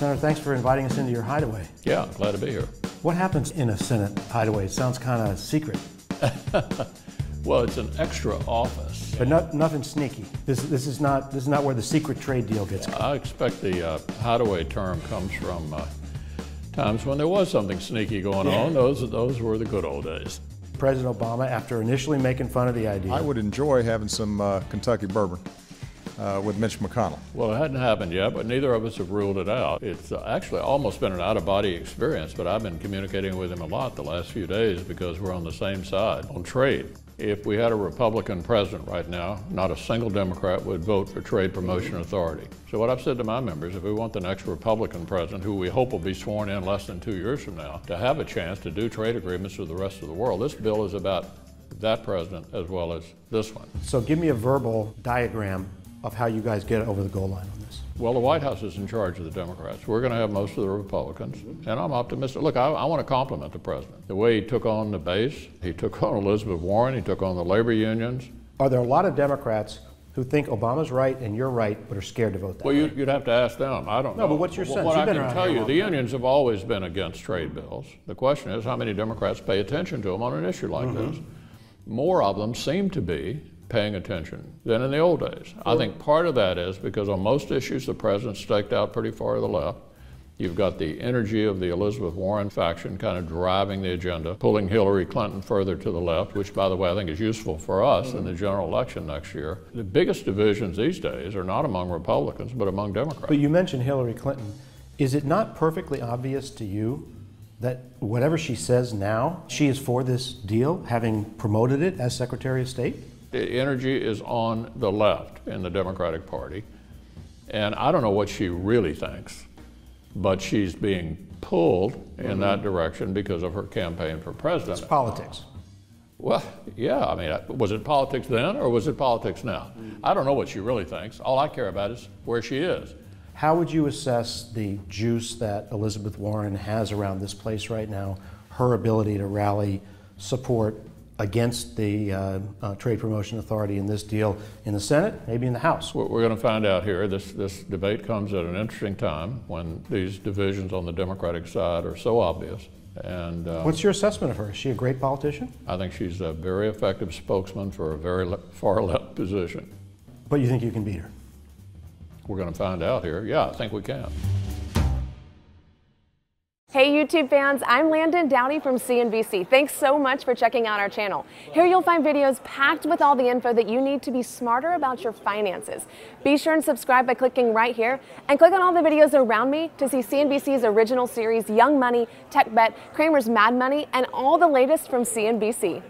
Senator, thanks for inviting us into your hideaway. Yeah, glad to be here. What happens in a Senate hideaway? It sounds kind of secret. Well, it's an extra office. But nothing sneaky. This is not where the secret trade deal gets cut. I expect the hideaway term comes from times when there was something sneaky going on. Those were the good old days. President Obama, after initially making fun of the idea. I would enjoy having some Kentucky bourbon with Mitch McConnell. Well, it hadn't happened yet, but neither of us have ruled it out. It's actually almost been an out-of-body experience, but I've been communicating with him a lot the last few days because we're on the same side on trade. If we had a Republican president right now, not a single Democrat would vote for Trade Promotion Authority. So what I've said to my members, if we want the next Republican president, who we hope will be sworn in less than 2 years from now, to have a chance to do trade agreements with the rest of the world, this bill is about that president as well as this one. So give me a verbal diagram of how you guys get over the goal line on this. Well, the White House is in charge of the Democrats. We're going to have most of the Republicans, and I'm optimistic. Look, I want to compliment the president. The way he took on the base, he took on Elizabeth Warren, he took on the labor unions. Are there a lot of Democrats who think Obama's right and you're right, but are scared to vote that way? way? You'd have to ask them. I don't know. No, but what's your sense? What I can tell you, the unions have always been against trade bills. The question is how many Democrats pay attention to them on an issue like this. More of them seem to be paying attention than in the old days. I think part of that is because on most issues the president staked out pretty far to the left. You've got the energy of the Elizabeth Warren faction kind of driving the agenda, pulling Hillary Clinton further to the left, which, by the way, I think is useful for us in the general election next year. The biggest divisions these days are not among Republicans, but among Democrats. But you mentioned Hillary Clinton. Is it not perfectly obvious to you that whatever she says now, she is for this deal, having promoted it as Secretary of State? The energy is on the left in the Democratic Party, and I don't know what she really thinks, but she's being pulled in that direction because of her campaign for president. It's politics. Well, yeah, I mean, was it politics then or was it politics now? I don't know what she really thinks. All I care about is where she is. How would you assess the juice that Elizabeth Warren has around this place right now, her ability to rally support against the Trade Promotion Authority in this deal in the Senate, maybe in the House? We're going to find out here. This debate comes at an interesting time when these divisions on the Democratic side are so obvious. And what's your assessment of her? Is she a great politician? I think she's a very effective spokesman for a very far left position. But you think you can beat her? We're going to find out here. Yeah, I think we can. Hey YouTube fans, I'm Landon Dowdy from CNBC. Thanks so much for checking out our channel. Here you'll find videos packed with all the info that you need to be smarter about your finances. Be sure and subscribe by clicking right here and click on all the videos around me to see CNBC's original series Young Money, Tech Bet, Kramer's Mad Money, and all the latest from CNBC.